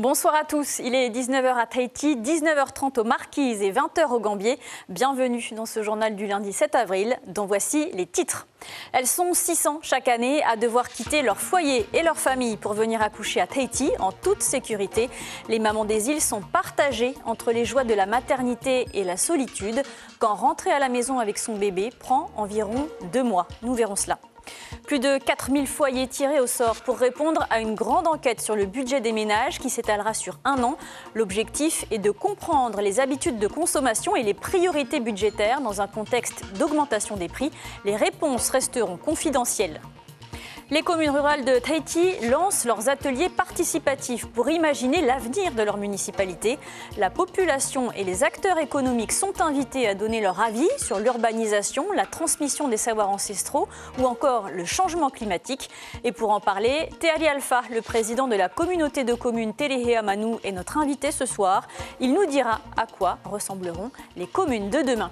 Bonsoir à tous, il est 19h à Tahiti, 19h30 aux Marquises et 20h au Gambier. Bienvenue dans ce journal du lundi 7 avril, dont voici les titres. Elles sont 600 chaque année à devoir quitter leur foyer et leur famille pour venir accoucher à Tahiti en toute sécurité. Les mamans des îles sont partagées entre les joies de la maternité et la solitude, quand rentrer à la maison avec son bébé prend environ 2 mois. Nous verrons cela. Plus de 4000 foyers tirés au sort pour répondre à une grande enquête sur le budget des ménages qui s'étalera sur 1 an. L'objectif est de comprendre les habitudes de consommation et les priorités budgétaires dans un contexte d'augmentation des prix. Les réponses resteront confidentielles. Les communes rurales de Tahiti lancent leurs ateliers participatifs pour imaginer l'avenir de leur municipalité. La population et les acteurs économiques sont invités à donner leur avis sur l'urbanisation, la transmission des savoirs ancestraux ou encore le changement climatique. Et pour en parler, Teari Alpha, le président de la communauté de communes Telehea Manu, est notre invité ce soir. Il nous dira à quoi ressembleront les communes de demain.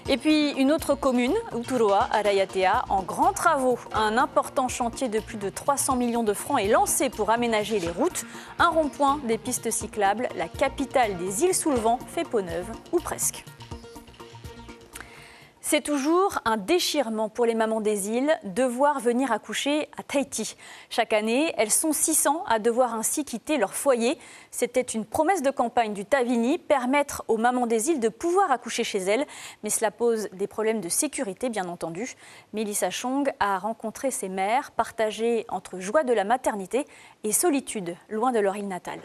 Et puis une autre commune, Uturoa, à Rayatea, en grands travaux. Un important chantier de plus de 300 millions de francs est lancé pour aménager les routes. Un rond-point, des pistes cyclables, la capitale des îles sous le vent fait peau neuve, ou presque. C'est toujours un déchirement pour les mamans des îles devoir venir accoucher à Tahiti. Chaque année, elles sont 600 à devoir ainsi quitter leur foyer. C'était une promesse de campagne du Tavini, permettre aux mamans des îles de pouvoir accoucher chez elles. Mais cela pose des problèmes de sécurité, bien entendu. Mélissa Chong a rencontré ces mères partagées entre joie de la maternité et solitude, loin de leur île natale.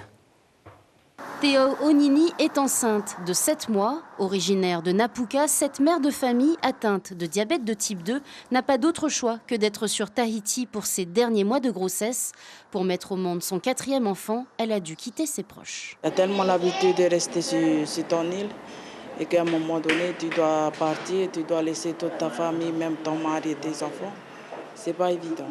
Théo Onini est enceinte de 7 mois. Originaire de Napuka, cette mère de famille atteinte de diabète de type 2 n'a pas d'autre choix que d'être sur Tahiti pour ses derniers mois de grossesse. Pour mettre au monde son 4e enfant, elle a dû quitter ses proches. Tu as tellement l'habitude de rester sur ton île et qu'à un moment donné, tu dois partir, tu dois laisser toute ta famille, même ton mari et tes enfants. C'est pas évident.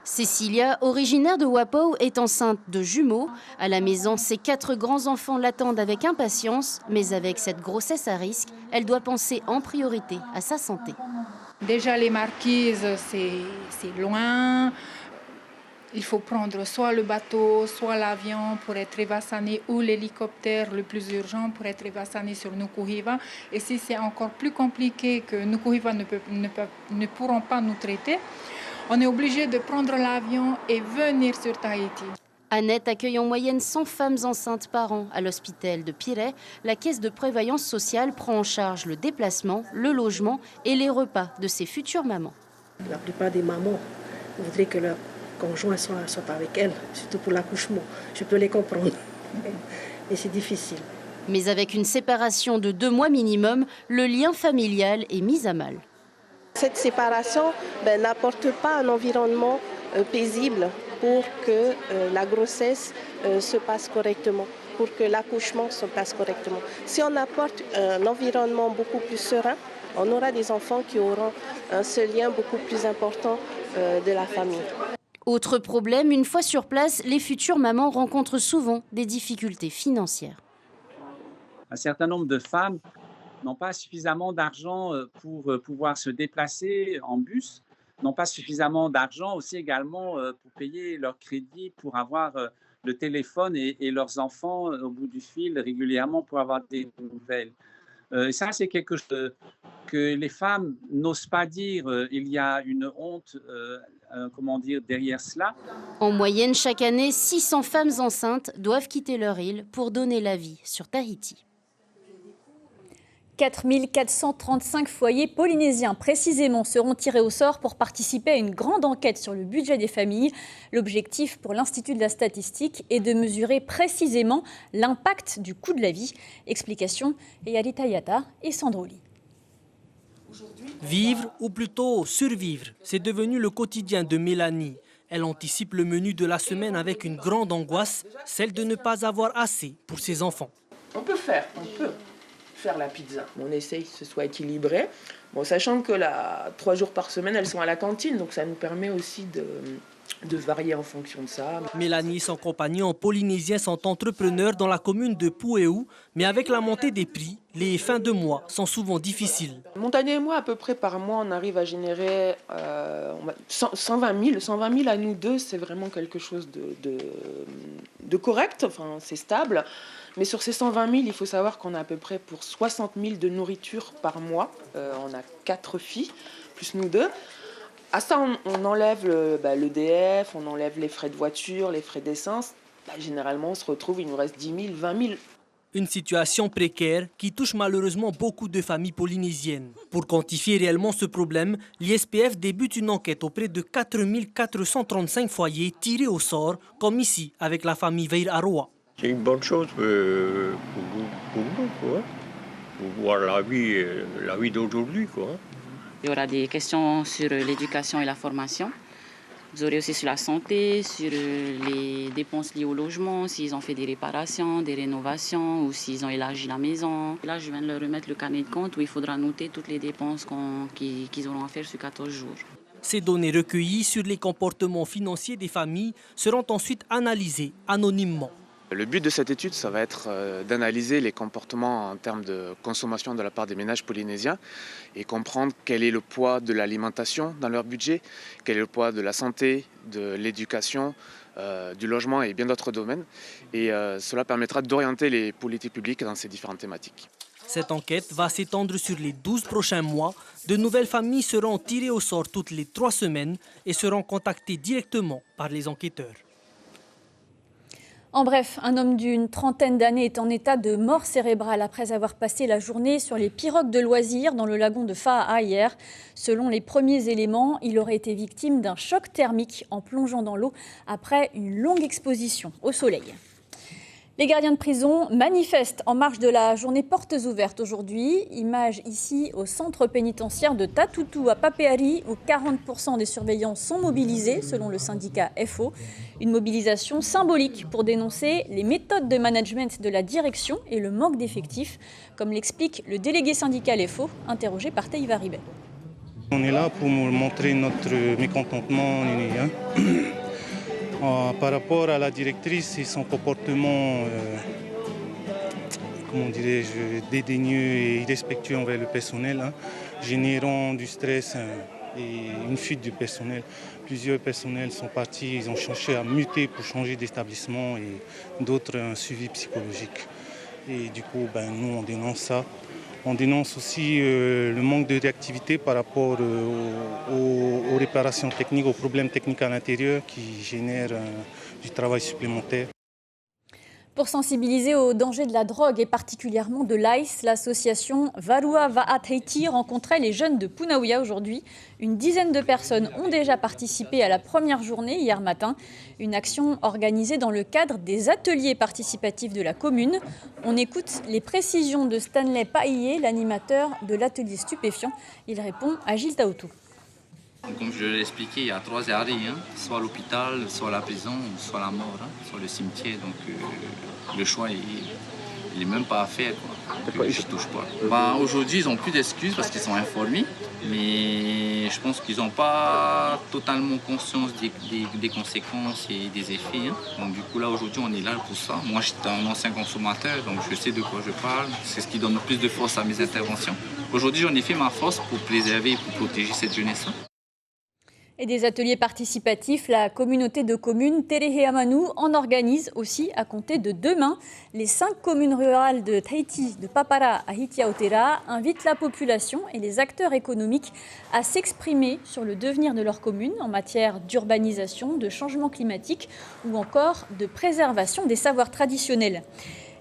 Cécilia, originaire de Wapau, est enceinte de jumeaux. À la maison, ses 4 grands-enfants l'attendent avec impatience. Mais avec cette grossesse à risque, elle doit penser en priorité à sa santé. Déjà, les Marquises, c'est loin. Il faut prendre soit le bateau, soit l'avion pour être vacciné ou l'hélicoptère le plus urgent pour être vacciné sur Nukuhiva. Et si c'est encore plus compliqué que Nukuhiva ne pourront pas nous traiter, on est obligé de prendre l'avion et venir sur Tahiti. Annette accueille en moyenne 100 femmes enceintes par an à l'hôpital de Pire. La caisse de prévoyance sociale prend en charge le déplacement, le logement et les repas de ses futures mamans. La plupart des mamans voudraient que leur conjoint soit avec elles, surtout pour l'accouchement. Je peux les comprendre. Et c'est difficile. Mais avec une séparation de 2 mois minimum, le lien familial est mis à mal. Cette séparation n'apporte pas un environnement paisible pour que la grossesse se passe correctement, pour que l'accouchement se passe correctement. Si on apporte un environnement beaucoup plus serein, on aura des enfants qui auront ce lien beaucoup plus important de la famille. Autre problème, une fois sur place, les futures mamans rencontrent souvent des difficultés financières. Un certain nombre de femmes n'ont pas suffisamment d'argent pour pouvoir se déplacer en bus, n'ont pas suffisamment d'argent aussi également pour payer leur crédit, pour avoir le téléphone et leurs enfants au bout du fil régulièrement pour avoir des nouvelles. Et ça, c'est quelque chose que les femmes n'osent pas dire. Il y a une honte, derrière cela. En moyenne, chaque année, 600 femmes enceintes doivent quitter leur île pour donner la vie sur Tahiti. 4435 foyers polynésiens précisément seront tirés au sort pour participer à une grande enquête sur le budget des familles. L'objectif pour l'Institut de la statistique est de mesurer précisément l'impact du coût de la vie. Explication, Yarita Yata et Sandroli. Vivre ou plutôt survivre, c'est devenu le quotidien de Mélanie. Elle anticipe le menu de la semaine avec une grande angoisse, celle de ne pas avoir assez pour ses enfants. On peut faire la pizza. On essaye que ce soit équilibré. Bon, sachant que 3 jours par semaine, elles sont à la cantine, donc ça nous permet aussi de varier en fonction de ça. Mélanie et son compagnon polynésien sont entrepreneurs dans la commune de Puéou, mais avec la montée des prix, les fins de mois sont souvent difficiles. Montagnier et moi, à peu près par mois, on arrive à générer 120 000 à nous deux, c'est vraiment quelque chose de correct, enfin, c'est stable. Mais sur ces 120 000, il faut savoir qu'on a à peu près pour 60 000 de nourriture par mois. On a 4 filles, plus nous deux. À ça, on enlève l'EDF, on enlève les frais de voiture, les frais d'essence. Généralement, on se retrouve, il nous reste 10 000, 20 000. Une situation précaire qui touche malheureusement beaucoup de familles polynésiennes. Pour quantifier réellement ce problème, l'ISPF débute une enquête auprès de 4 435 foyers tirés au sort, comme ici avec la famille Veir Aroa. C'est une bonne chose pour nous, quoi. Pour voir la vie d'aujourd'hui, quoi. Il y aura des questions sur l'éducation et la formation. Vous aurez aussi sur la santé, sur les dépenses liées au logement, s'ils ont fait des réparations, des rénovations ou s'ils ont élargi la maison. Là, je viens de leur remettre le carnet de compte où il faudra noter toutes les dépenses qu'ils auront à faire sur 14 jours. Ces données recueillies sur les comportements financiers des familles seront ensuite analysées anonymement. Le but de cette étude, ça va être d'analyser les comportements en termes de consommation de la part des ménages polynésiens et comprendre quel est le poids de l'alimentation dans leur budget, quel est le poids de la santé, de l'éducation, du logement et bien d'autres domaines. Et cela permettra d'orienter les politiques publiques dans ces différentes thématiques. Cette enquête va s'étendre sur les 12 prochains mois. De nouvelles familles seront tirées au sort toutes les 3 semaines et seront contactées directement par les enquêteurs. En bref, un homme d'une trentaine d'années est en état de mort cérébrale après avoir passé la journée sur les pirogues de loisirs dans le lagon de Faa'a hier. Selon les premiers éléments, il aurait été victime d'un choc thermique en plongeant dans l'eau après une longue exposition au soleil. Les gardiens de prison manifestent en marge de la journée portes ouvertes aujourd'hui. Image ici au centre pénitentiaire de Tatoutou à Papeari où 40% des surveillants sont mobilisés selon le syndicat FO. Une mobilisation symbolique pour dénoncer les méthodes de management de la direction et le manque d'effectifs, comme l'explique le délégué syndical FO interrogé par Teiva Ribet. On est là pour montrer notre mécontentement par rapport à la directrice et son comportement, dédaigneux et irrespectueux envers le personnel, générant du stress et une fuite du personnel. Plusieurs personnels sont partis, ils ont cherché à muter pour changer d'établissement et d'autres un suivi psychologique. Et du coup, nous on dénonce ça. On dénonce aussi le manque de réactivité par rapport aux réparations techniques, aux problèmes techniques à l'intérieur qui génèrent du travail supplémentaire. Pour sensibiliser au danger de la drogue et particulièrement de l'ice, l'association Varua Vaat Haiti rencontrait les jeunes de Punaouia aujourd'hui. Une dizaine de personnes ont déjà participé à la première journée hier matin. Une action organisée dans le cadre des ateliers participatifs de la commune. On écoute les précisions de Stanley Paillé, l'animateur de l'atelier stupéfiant. Il répond à Gilles Taoutou. Comme je l'ai expliqué, il y a 3 arrêts, soit l'hôpital, soit la prison, soit la mort, soit le cimetière. Donc le choix, il n'est même pas à faire. Je ne touche pas. Aujourd'hui, ils n'ont plus d'excuses parce qu'ils sont informés, mais je pense qu'ils n'ont pas totalement conscience des conséquences et des effets. Donc du coup, là, aujourd'hui, on est là pour ça. Moi, j'étais un ancien consommateur, donc je sais de quoi je parle. C'est ce qui donne le plus de force à mes interventions. Aujourd'hui, j'en ai fait ma force pour préserver et pour protéger cette jeunesse-là. Et des ateliers participatifs, la communauté de communes Tereheamanu en organise aussi à compter de demain. Les 5 communes rurales de Tahiti, de Papara à Hitiaotera invitent la population et les acteurs économiques à s'exprimer sur le devenir de leur commune en matière d'urbanisation, de changement climatique ou encore de préservation des savoirs traditionnels.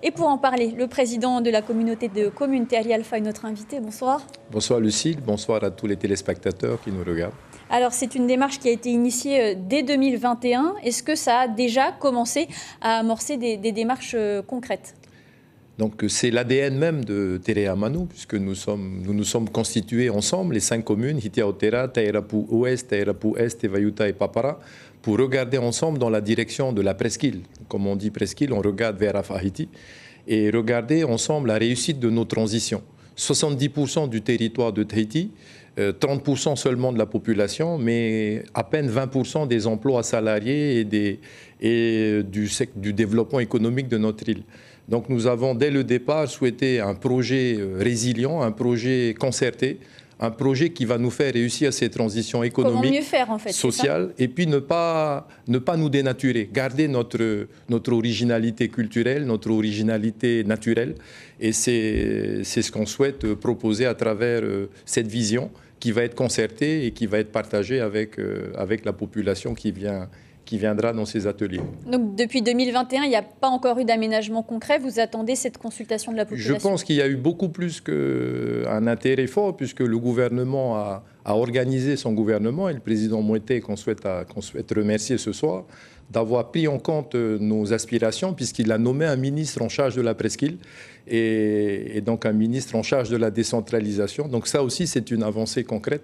Et pour en parler, le président de la communauté de communes, Thierry Alpha, est notre invité. Bonsoir. Bonsoir Lucille, bonsoir à tous les téléspectateurs qui nous regardent. Alors c'est une démarche qui a été initiée dès 2021. Est-ce que ça a déjà commencé à amorcer des démarches concrètes ? Donc c'est l'ADN même de Tereheamanu, puisque nous nous sommes constitués ensemble, les 5 communes, Hitiaotera, Tairapu Ouest, Tairapu Est, Vaiuta et Papara, pour regarder ensemble dans la direction de la presqu'île. Comme on dit presqu'île, on regarde vers Tahiti et regarder ensemble la réussite de nos transitions. 70% du territoire de Tahiti 30% seulement de la population, mais à peine 20% des emplois salariés et du développement économique de notre île. Donc nous avons dès le départ souhaité un projet résilient, un projet concerté, un projet qui va nous faire réussir ces transitions économiques, comment mieux faire, en fait, sociales, et puis ne pas nous dénaturer, garder notre originalité culturelle, notre originalité naturelle. Et c'est ce qu'on souhaite proposer à travers cette vision qui va être concertée et qui va être partagée avec la population qui viendra dans ces ateliers. Donc depuis 2021, il n'y a pas encore eu d'aménagement concret. Vous attendez cette consultation de la population? Je pense qu'il y a eu beaucoup plus qu'un intérêt fort, puisque le gouvernement a organisé son gouvernement, et le président Mouetté, qu'on souhaite remercier ce soir, d'avoir pris en compte nos aspirations, puisqu'il a nommé un ministre en charge de la presqu'île et donc un ministre en charge de la décentralisation. Donc ça aussi, c'est une avancée concrète.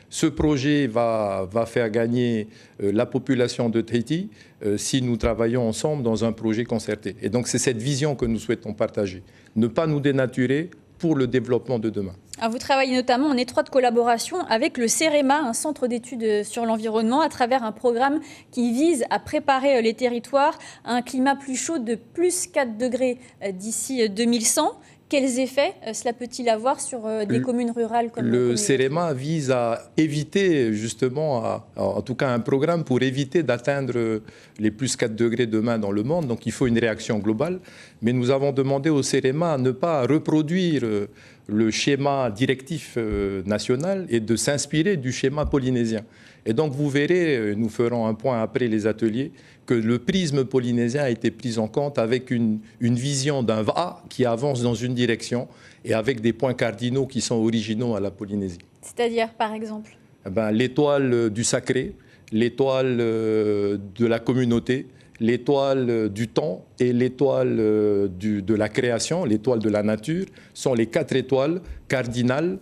Ce projet va faire gagner la population de Tahiti si nous travaillons ensemble dans un projet concerté. Et donc c'est cette vision que nous souhaitons partager. Ne pas nous dénaturer pour le développement de demain. Alors vous travaillez notamment en étroite collaboration avec le CEREMA, un centre d'études sur l'environnement, à travers un programme qui vise à préparer les territoires à un climat plus chaud de plus 4 degrés d'ici 2100. Quels effets cela peut-il avoir sur des communes rurales comme le CEREMA vise à éviter justement, en tout cas un programme pour éviter d'atteindre les plus 4 degrés demain dans le monde. Donc il faut une réaction globale. Mais nous avons demandé au CEREMA à ne pas reproduire le schéma directif national et de s'inspirer du schéma polynésien. Et donc vous verrez, nous ferons un point après les ateliers, que le prisme polynésien a été pris en compte avec une vision d'un va qui avance dans une direction et avec des points cardinaux qui sont originaux à la Polynésie. C'est-à-dire, par exemple? L'étoile du sacré, l'étoile de la communauté, l'étoile du temps et l'étoile de la création, l'étoile de la nature, sont les 4 étoiles cardinales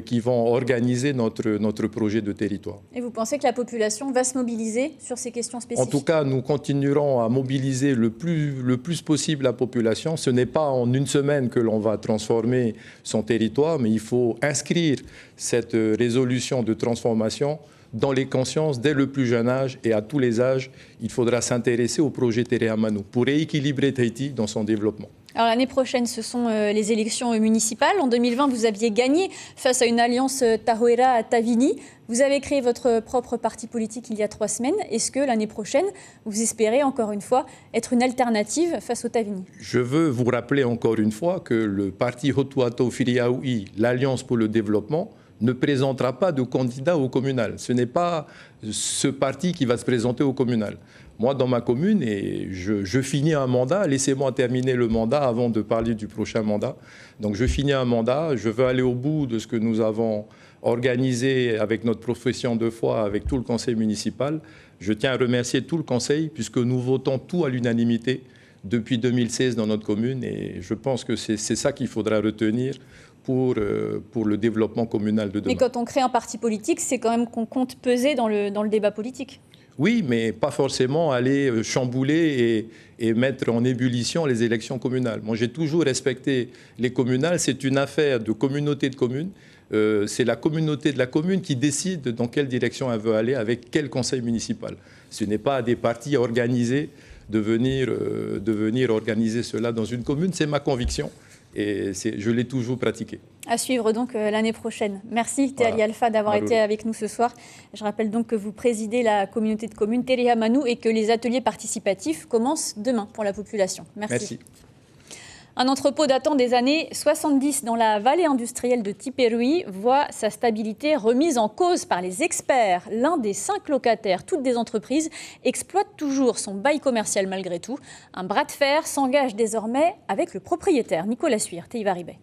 qui vont organiser notre projet de territoire. Et vous pensez que la population va se mobiliser sur ces questions spécifiques? En tout cas, nous continuerons à mobiliser le plus possible la population. Ce n'est pas en une semaine que l'on va transformer son territoire, mais il faut inscrire cette résolution de transformation dans les consciences dès le plus jeune âge et à tous les âges. Il faudra s'intéresser au projet Terea Manu pour rééquilibrer Tahiti dans son développement. Alors l'année prochaine, ce sont les élections municipales. En 2020, vous aviez gagné face à une alliance Tahoera-Tavini. Vous avez créé votre propre parti politique il y a 3 semaines. Est-ce que l'année prochaine, vous espérez encore une fois être une alternative face au Tavini? Je veux vous rappeler encore une fois que le parti Hotuato Firiaui, l'Alliance pour le développement, ne présentera pas de candidat au communal. Ce n'est pas ce parti qui va se présenter au communal. Moi, dans ma commune, et je finis un mandat, laissez-moi terminer le mandat avant de parler du prochain mandat. Donc je finis un mandat, je veux aller au bout de ce que nous avons organisé avec notre profession de foi, avec tout le conseil municipal. Je tiens à remercier tout le conseil, puisque nous votons tout à l'unanimité depuis 2016 dans notre commune, et je pense que c'est ça qu'il faudra retenir pour le développement communal de demain. Mais quand on crée un parti politique, c'est quand même qu'on compte peser dans le débat politique. Oui, mais pas forcément aller chambouler et mettre en ébullition les élections communales. Moi, j'ai toujours respecté les communales. C'est une affaire de communauté de communes. C'est la communauté de la commune qui décide dans quelle direction elle veut aller, avec quel conseil municipal. Ce n'est pas à des partis organisés de venir organiser cela dans une commune. C'est ma conviction. Et je l'ai toujours pratiqué. À suivre donc l'année prochaine. Merci Teali Alpha d'avoir été avec nous ce soir. Je rappelle donc que vous présidez la communauté de communes Terea Manu et que les ateliers participatifs commencent demain pour la population. Merci. Un entrepôt datant des années 70 dans la vallée industrielle de Tiperui voit sa stabilité remise en cause par les experts. L'un des 5 locataires, toutes des entreprises, exploite toujours son bail commercial malgré tout. Un bras de fer s'engage désormais avec le propriétaire. Nicolas Suire, Teivaribé.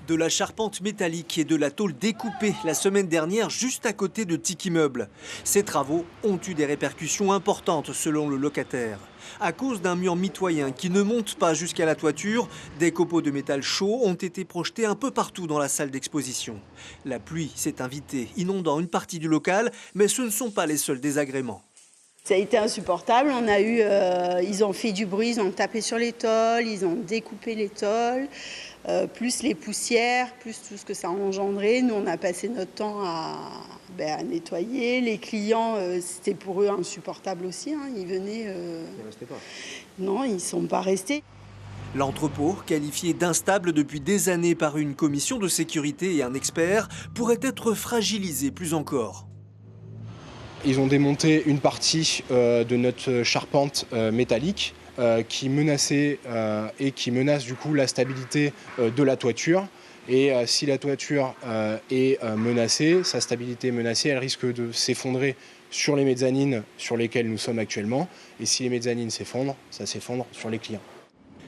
De la charpente métallique et de la tôle découpée la semaine dernière juste à côté de Tiki Meubles. Ces travaux ont eu des répercussions importantes selon le locataire. À cause d'un mur mitoyen qui ne monte pas jusqu'à la toiture, des copeaux de métal chaud ont été projetés un peu partout dans la salle d'exposition. La pluie s'est invitée, inondant une partie du local, mais ce ne sont pas les seuls désagréments. Ça a été insupportable. On a eu, ils ont fait du bruit, ils ont tapé sur les tôles, ils ont découpé les tôles. plus les poussières, plus tout ce que ça a engendré. Nous, on a passé notre temps à nettoyer. Les clients, c'était pour eux insupportable aussi. Ils venaient... Ils ne restaient pas. Non, ils ne sont pas restés. L'entrepôt, qualifié d'instable depuis des années par une commission de sécurité et un expert, pourrait être fragilisé plus encore. Ils ont démonté une partie de notre charpente métallique qui menaçait et qui menace du coup la stabilité de la toiture. Et si la toiture est menacée, sa stabilité est menacée, elle risque de s'effondrer sur les mezzanines sur lesquelles nous sommes actuellement. Et si les mezzanines s'effondrent, ça s'effondre sur les clients.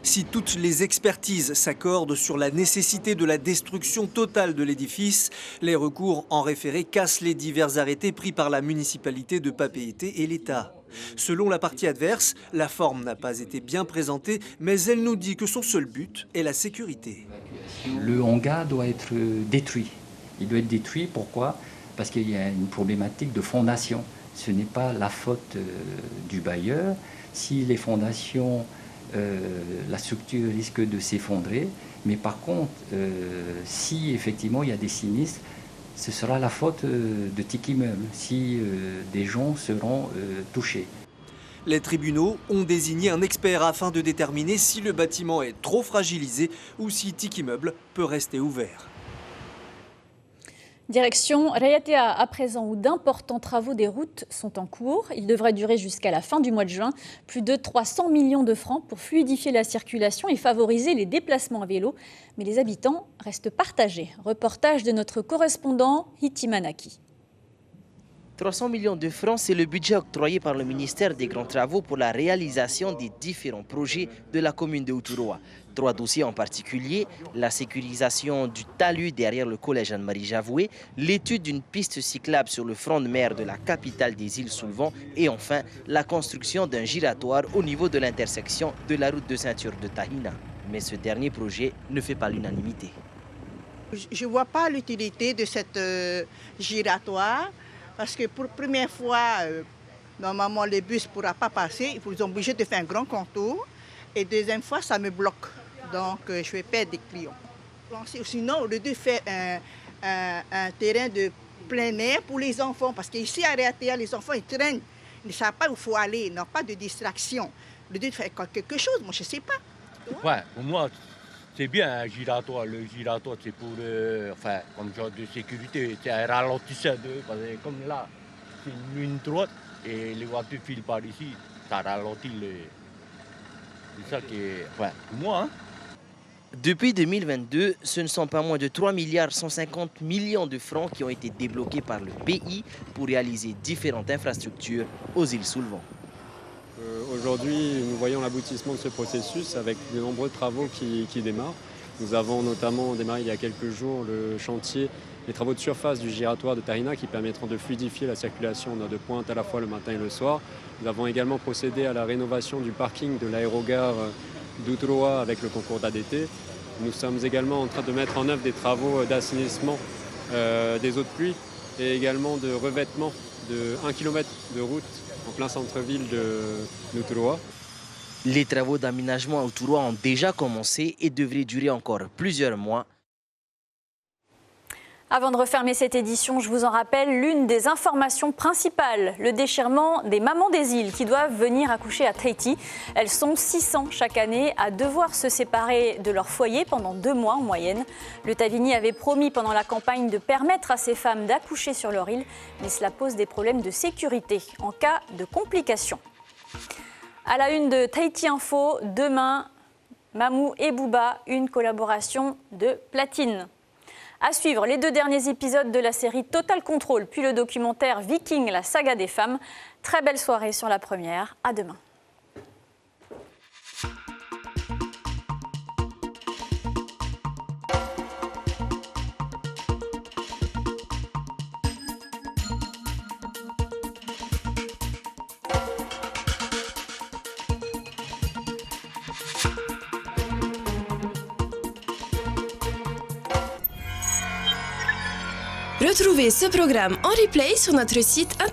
Si toutes les expertises s'accordent sur la nécessité de la destruction totale de l'édifice, les recours en référé cassent les divers arrêtés pris par la municipalité de Papeete et l'État. Selon la partie adverse, la forme n'a pas été bien présentée, mais elle nous dit que son seul but est la sécurité. Le hangar doit être détruit. Il doit être détruit, pourquoi? Parce qu'il y a une problématique de fondation. Ce n'est pas la faute du bailleur. Si les fondations... la structure risque de s'effondrer, mais par contre, si effectivement il y a des sinistres, ce sera la faute de Tiki Meubles, si des gens seront touchés. Les tribunaux ont désigné un expert afin de déterminer si le bâtiment est trop fragilisé ou si Tiki Meubles peut rester ouvert. Direction Rayatea à présent, où d'importants travaux des routes sont en cours. Ils devraient durer jusqu'à la fin du mois de juin. Plus de 300 millions de francs pour fluidifier la circulation et favoriser les déplacements à vélo. Mais les habitants restent partagés. Reportage de notre correspondant Hiti Manaki. 300 millions de francs, c'est le budget octroyé par le ministère des Grands Travaux pour la réalisation des différents projets de la commune de Uturoa. 3 dossiers en particulier, la sécurisation du talus derrière le collège Anne-Marie Javoué, l'étude d'une piste cyclable sur le front de mer de la capitale des îles Soulvan et enfin la construction d'un giratoire au niveau de l'intersection de la route de ceinture de Tahina. Mais ce dernier projet ne fait pas l'unanimité. Je ne vois pas l'utilité de cette giratoire parce que pour la première fois, normalement les bus ne pourront pas passer, ils sont obligés de faire un grand contour. Et deuxième fois, ça me bloque. Donc, je vais perdre des clients. Sinon, au lieu de faire un terrain de plein air pour les enfants, parce qu'ici à Rayatea, les enfants, ils traînent. Ils ne savent pas où il faut aller, ils n'ont pas de distraction. Au lieu de faire quelque chose, moi, je ne sais pas. Ouais, pour moi, c'est bien un giratoire. Le giratoire, c'est pour, comme genre de sécurité, c'est un ralentisseur. Parce que comme là, c'est une ligne droite et les voitures filent par ici, ça ralentit les... C'est ça qui est... pour moi, Depuis 2022, ce ne sont pas moins de 3,150 milliards de francs qui ont été débloqués par le pays pour réaliser différentes infrastructures aux îles Soulvan. Aujourd'hui, nous voyons l'aboutissement de ce processus avec de nombreux travaux qui démarrent. Nous avons notamment démarré il y a quelques jours le chantier, les travaux de surface du giratoire de Tahina qui permettront de fluidifier la circulation de pointe à la fois le matin et le soir. Nous avons également procédé à la rénovation du parking de l'aérogare d'Uturoa avec le concours d'ADT. Nous sommes également en train de mettre en œuvre des travaux d'assainissement des eaux de pluie et également de revêtement de 1 km de route en plein centre-ville d'Uturoa. Les travaux d'aménagement à Uturoa ont déjà commencé et devraient durer encore plusieurs mois. Avant de refermer cette édition, je vous en rappelle l'une des informations principales, le déchirement des mamans des îles qui doivent venir accoucher à Tahiti. Elles sont 600 chaque année à devoir se séparer de leur foyer pendant 2 mois en moyenne. Le Tavini avait promis pendant la campagne de permettre à ces femmes d'accoucher sur leur île, mais cela pose des problèmes de sécurité en cas de complications. À la une de Tahiti Info, demain, Mamou et Booba, une collaboration de platine. À suivre les 2 derniers épisodes de la série Total Control, puis le documentaire Viking, la saga des femmes. Très belle soirée sur la première. À demain. Retrouvez ce programme en replay sur notre site internet.